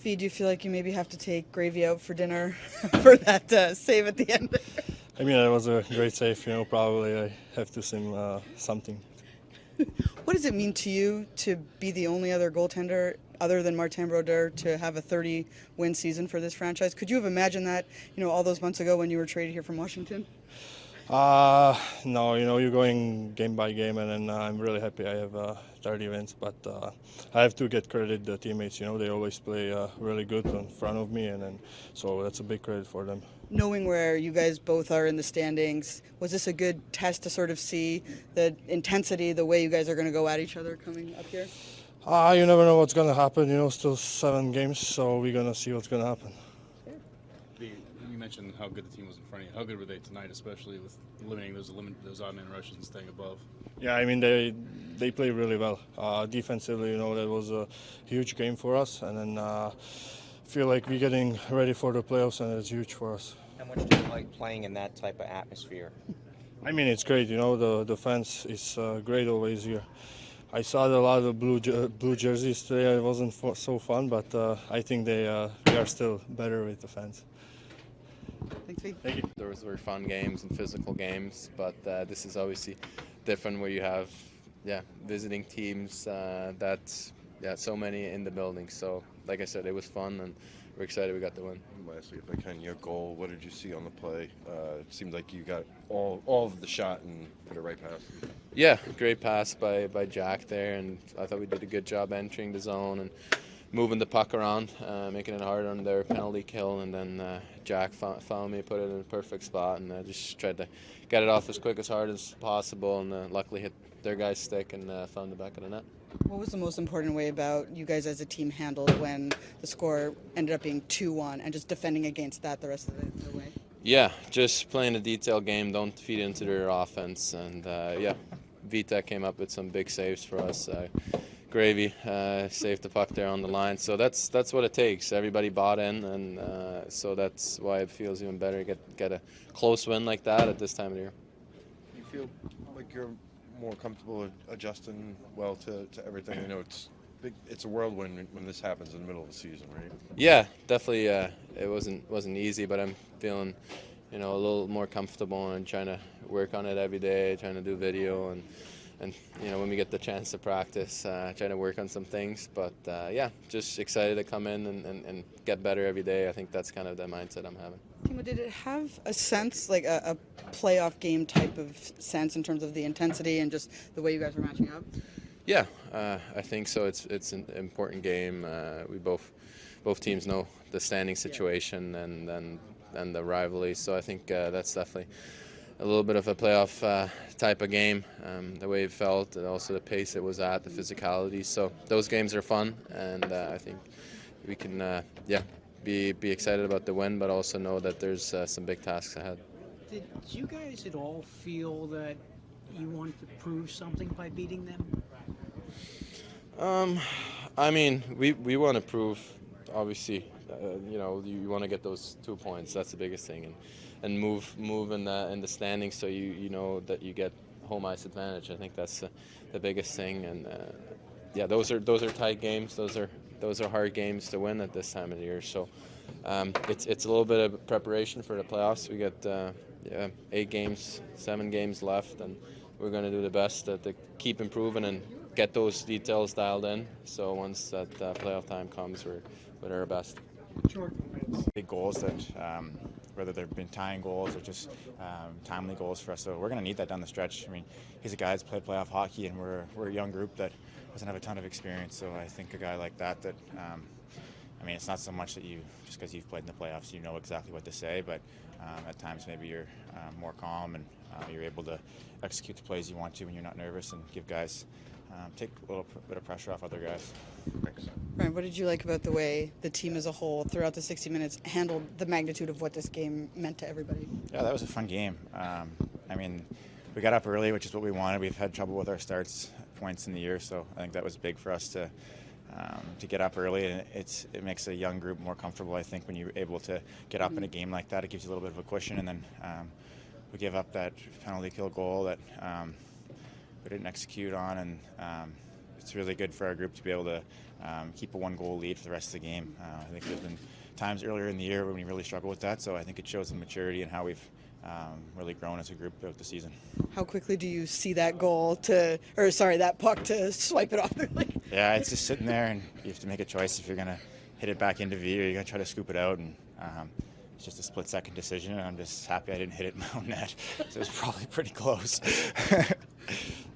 V, do you feel like you maybe have to take Gravy out for dinner for that save at the end? I mean, it was a great save. Probably I have to sing something. What does it mean to you to be the only other goaltender other than Martin Brodeur to have a 30-win season for this franchise? Could you have imagined that, all those months ago when you were traded here from Washington? No, you're going game by game, and then I'm really happy I have 30 wins. But I have to get credit to the teammates. They always play really good in front of me, and then so that's a big credit for them. Knowing where you guys both are in the standings, was this a good test to sort of see the intensity, the way you guys are going to go at each other coming up here? You never know what's going to happen. Still 7 games, so we're going to see what's going to happen. You mentioned how good the team was in front of you. How good were they tonight, especially with eliminating those odd man rushes and staying above? Yeah, I mean they play really well. Defensively, that was a huge game for us, and then feel like we're getting ready for the playoffs, and it's huge for us. How much do you like playing in that type of atmosphere? I mean, it's great. The fans is great always here. I saw a lot of blue jerseys today. It wasn't so fun, but I think they are still better with the fans. Thanks, Pete. Thank you. Those were fun games and physical games, but this is obviously different where you have visiting teams so many in the building. So like I said, it was fun, and we're excited we got the win. Lastly, if I can, your goal, what did you see on the play? It seemed like you got all of the shot and put it right past. Yeah, great pass by Jack there, and I thought we did a good job entering the zone and moving the puck around, making it hard on their penalty kill, and then Jack found me, put it in a perfect spot, and I just tried to get it off as quick as hard as possible, and luckily hit their guy's stick and found the back of the net. What was the most important way about you guys as a team handled when the score ended up being 2-1 and just defending against that the rest of the way? Yeah, just playing a detailed game, don't feed into their offense, and Vitek came up with some big saves for us. Gravy saved the puck there on the line, so that's what it takes. Everybody bought in, and so that's why it feels even better to get a close win like that at this time of the year. You feel like you're more comfortable adjusting well to everything? It's a whirlwind when this happens in the middle of the season, right? Yeah, definitely. It wasn't easy, but I'm feeling a little more comfortable and trying to work on it every day, trying to do video and when we get the chance to practice, trying to work on some things. But just excited to come in and get better every day. I think that's kind of the mindset I'm having. Timo, did it have a sense, like a playoff game type of sense in terms of the intensity and just the way you guys were matching up? Yeah, I think so. It's an important game. We both teams know the standing situation and the rivalry, so I think that's definitely a little bit of a playoff type of game, the way it felt, and also the pace it was at, the physicality. So those games are fun, and I think we can be excited about the win, but also know that there's some big tasks ahead. Did you guys at all feel that you wanted to prove something by beating them? I mean, we want to prove, obviously, you want to get those 2 points. That's the biggest thing, and move in the standings, so you know that you get home ice advantage. I think that's the biggest thing, and those are tight games. Those are hard games to win at this time of the year. So it's a little bit of preparation for the playoffs. We got 8 games, 7 games left, and we're going to do the best to keep improving and get those details dialed in. So once that playoff time comes, we're at our best. Big goals that, whether they've been tying goals or just timely goals for us. So we're going to need that down the stretch. I mean, he's a guy that's played playoff hockey, and we're a young group that doesn't have a ton of experience. So I think a guy like that I mean, it's not so much that just because you've played in the playoffs, you know exactly what to say, but at times maybe you're more calm and you're able to execute the plays you want to when you're not nervous and give guys, take a little bit of pressure off other guys. Thanks. Ryan, what did you like about the way the team as a whole throughout the 60 minutes handled the magnitude of what this game meant to everybody? Yeah, that was a fun game. I mean, we got up early, which is what we wanted. We've had trouble with our starts points in the year, so I think that was big for us to get up early, and it makes a young group more comfortable. I think when you're able to get up in a game like that, it gives you a little bit of a cushion. And then we gave up that penalty kill goal that we didn't execute on, and it's really good for our group to be able to keep a 1-goal lead for the rest of the game. I think there's been times earlier in the year when we really struggled with that, so I think it shows the maturity and how we've really grown as a group throughout the season. How quickly do you see that that puck to swipe it off the lane? Yeah, it's just sitting there, and you have to make a choice if you're going to hit it back into V or you're going to try to scoop it out, and it's just a split-second decision, and I'm just happy I didn't hit it in my own net. So it was probably pretty close.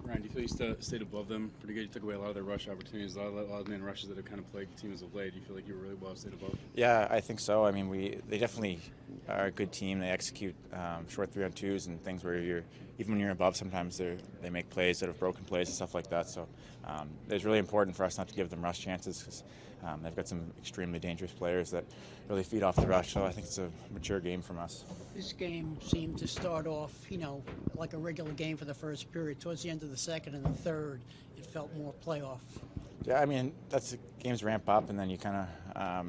Ryan, do you feel you stayed above them pretty good? You took away a lot of their rush opportunities, a lot of man rushes that have kind of plagued teams of late. Do you feel like you were really well stayed above? Yeah, I think so. I mean, they definitely are a good team. They execute short 3-on-2s and things where even when you're above, sometimes they make plays that have broken plays and stuff like that. So it's really important for us not to give them rush chances because they've got some extremely dangerous players that really feed off the rush. So I think it's a mature game from us. This game seemed to start off, like a regular game for the first period. Towards the end of the second and the third, it felt more playoff. Yeah, I mean, games ramp up, and then you kind of,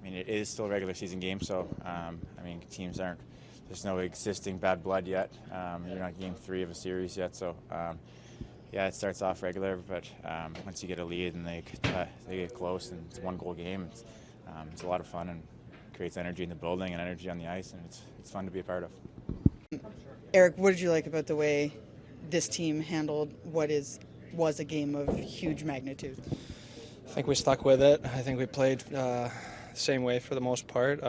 it is still a regular season game, so, teams there's no existing bad blood yet. You're not game 3 of a series yet, so, it starts off regular, but once you get a lead and they get close and it's a 1-goal game, it's a lot of fun and creates energy in the building and energy on the ice, and it's fun to be a part of. Erik, what did you like about the way this team handled what was a game of huge magnitude? I think we stuck with it. I think we played the same way for the most part.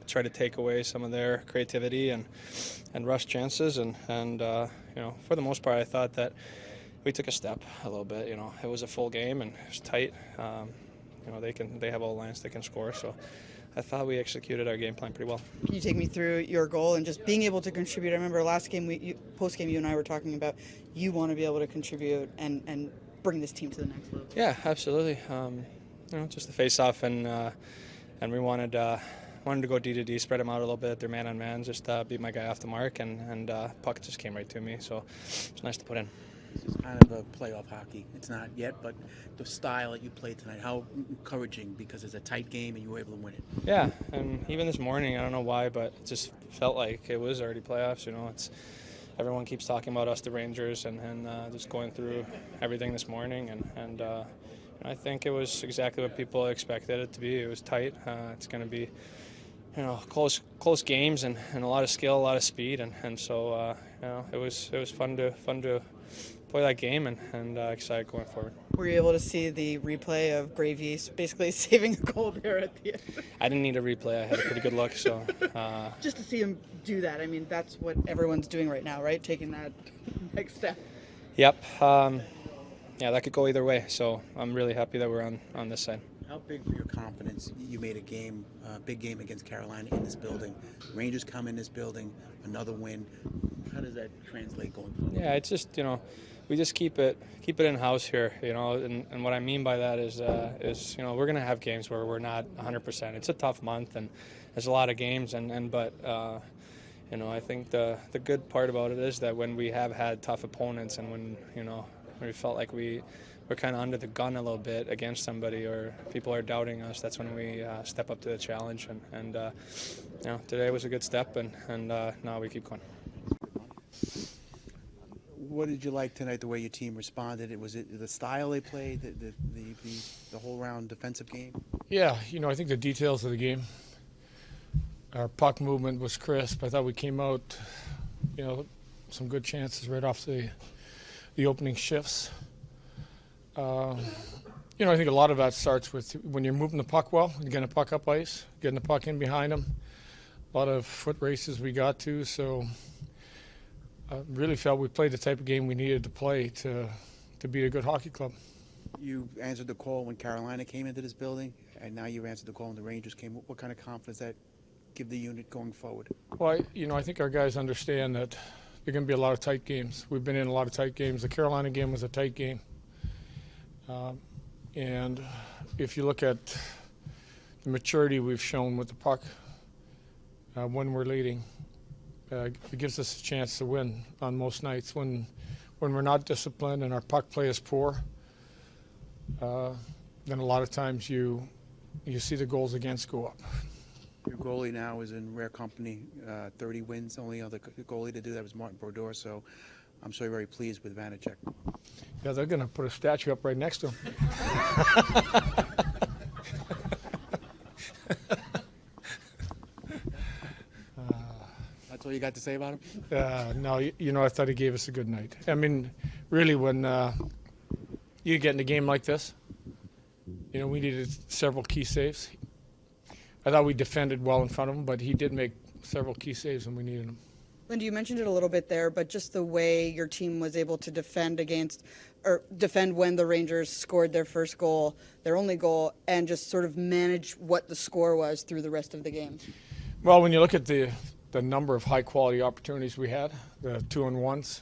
Tried to take away some of their creativity and rush chances, and for the most part, I thought that we took a step a little bit. It was a full game and it was tight. They have all lines they can score, so I thought we executed our game plan pretty well. Can you take me through your goal and just being able to contribute? I remember last game, post game, you and I were talking about you want to be able to contribute and bring this team to the next level. Yeah, absolutely. Just the face-off, and we wanted to go D to D, spread them out a little bit. They're man on man, just beat my guy off the mark, and puck just came right to me. So it's nice to put in. This is kind of a playoff hockey. It's not yet, but the style that you played tonight, how encouraging, because it's a tight game and you were able to win it. Yeah, and even this morning, I don't know why, but it just felt like it was already playoffs. Everyone keeps talking about us, the Rangers, and just going through everything this morning, and I think it was exactly what people expected it to be. It was tight. It's going to be close games and a lot of skill, a lot of speed, and so it was fun to play that game and excited going forward. Were you able to see the replay of Gravy basically saving a goal there at the end? I didn't need a replay. I had a pretty good look. So just to see him do that, that's what everyone's doing right now, right? Taking that next step. Yep. That could go either way. So I'm really happy that we're on this side. How big for your confidence? You made a big game against Carolina in this building. Rangers come in this building, another win. How does that translate going forward? Yeah, it's just we just keep it in house here, and what I mean by that is we're gonna have games where we're not 100%. It's a tough month and there's a lot of games, but I think the good part about it is that when we have had tough opponents and when we felt like we're kind of under the gun a little bit against somebody or people are doubting us, that's when we step up to the challenge, and today was a good step, and now we keep going. What did you like tonight, the way your team responded? Was it the style they played, the whole round defensive game? Yeah, I think the details of the game. Our puck movement was crisp. I thought we came out, some good chances right off the opening shifts. I think a lot of that starts with when you're moving the puck well, you're getting the puck up ice, getting the puck in behind them. A lot of foot races we got to, so I really felt we played the type of game we needed to play to beat a good hockey club. You answered the call when Carolina came into this building, and now you answered the call when the Rangers came. What kind of confidence that give the unit going forward? Well, I think our guys understand that there are going to be a lot of tight games. We've been in a lot of tight games. The Carolina game was a tight game. And if you look at the maturity we've shown with the puck when we're leading, it gives us a chance to win on most nights. When we're not disciplined and our puck play is poor, then a lot of times you see the goals against go up. Your goalie now is in rare company, 30 wins. Only other goalie to do that was Martin Brodeur. So I'm so very pleased with Vanecek. Yeah, they're going to put a statue up right next to him. That's all you got to say about him? No, I thought he gave us a good night. I mean, really, when you get in a game like this, we needed several key saves. I thought we defended well in front of him, but he did make several key saves when we needed him. Lindy, you mentioned it a little bit there, but just the way your team was able to defend when the Rangers scored their first goal, their only goal, and just sort of manage what the score was through the rest of the game. Well, when you look at the number of high-quality opportunities we had, the 2-on-1s,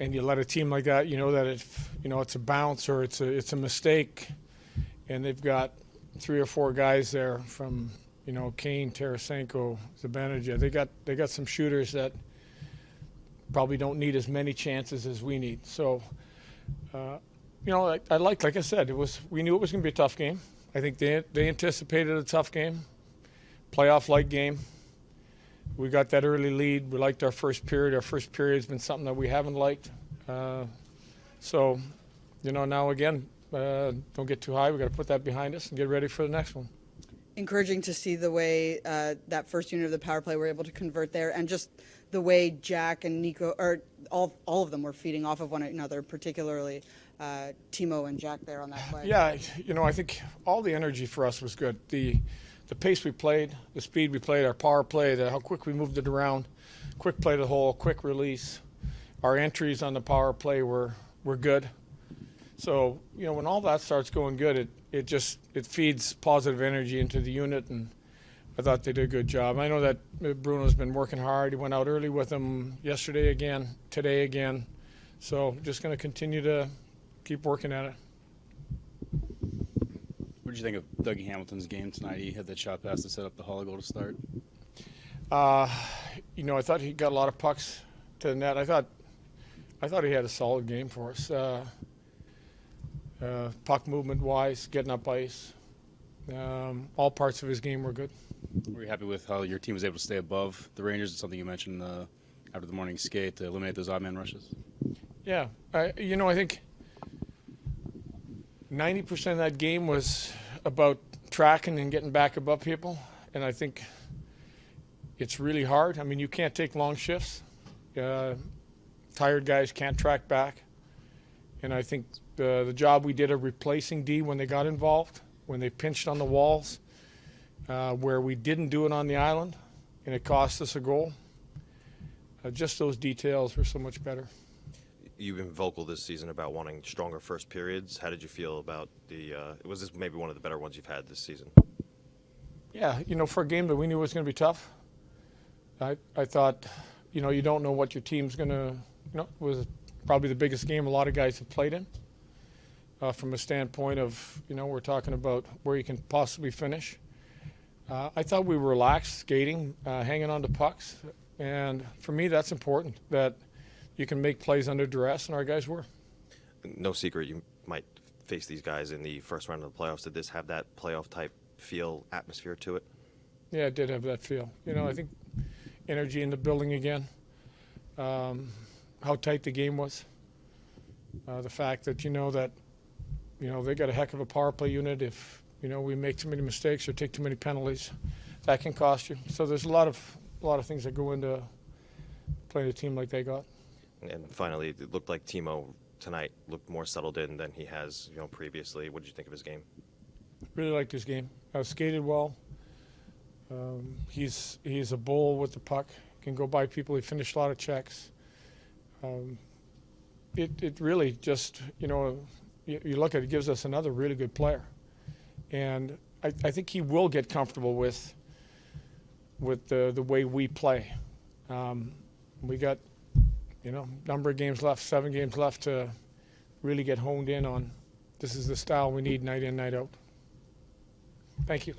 and you let a team like that, that if it's a bounce or it's a mistake, and they've got 3 or 4 guys there from Kane, Tarasenko, Zibanejad. They got some shooters that probably don't need as many chances as we need. So, like I said, we knew it was going to be a tough game. I think they anticipated a tough game, playoff-like game. We got that early lead. We liked our first period. Our first period has been something that we haven't liked. So, now again, don't get too high. We got to put that behind us and get ready for the next one. Encouraging to see the way that first unit of the power play were able to convert there, and just the way Jack and Nico, or all of them, were feeding off of one another, particularly Timo and Jack there on that play. Yeah, I think all the energy for us was good. The pace we played, the speed we played, our power play, how quick we moved it around, quick play to the hole, quick release. Our entries on the power play were good. So, when all that starts going good, it feeds positive energy into the unit, and I thought they did a good job. I know that Bruno's been working hard. He went out early with them yesterday again, today again. So just going to continue to keep working at it. What did you think of Dougie Hamilton's game tonight? He had that shot pass to set up the Haula goal to start. I thought he got a lot of pucks to the net. I thought he had a solid game for us. Puck movement-wise, getting up ice, all parts of his game were good. Were you happy with how your team was able to stay above the Rangers? It's something you mentioned after the morning skate to eliminate those odd man rushes. Yeah, I think 90% of that game was about tracking and getting back above people, and I think it's really hard. I mean, you can't take long shifts. Tired guys can't track back, and I think the job we did of replacing D when they got involved, when they pinched on the walls, where we didn't do it on the island, and it cost us a goal. Just those details were so much better. You've been vocal this season about wanting stronger first periods. How did you feel about was this maybe one of the better ones you've had this season? Yeah, for a game that we knew was going to be tough, I thought, you don't know what your team's going to, it was probably the biggest game a lot of guys have played in. From a standpoint of, we're talking about where you can possibly finish. I thought we were relaxed, skating, hanging on to pucks. And for me, that's important, that you can make plays under duress, and our guys were. No secret you might face these guys in the first round of the playoffs. Did this have that playoff-type feel, atmosphere to it? Yeah, it did have that feel. I think energy in the building again, how tight the game was, the fact that, they got a heck of a power play unit. If, we make too many mistakes or take too many penalties, that can cost you. So there's a lot of things that go into playing a team like they got. And finally, it looked like Timo tonight looked more settled in than he has, previously. What did you think of his game? Really liked his game. Skated well. He's a bull with the puck. Can go by people. He finished a lot of checks. It really just, you look at it, gives us another really good player. And I think he will get comfortable with the way we play. We got, number of games left, 7 games left to really get honed in on this is the style we need night in, night out. Thank you.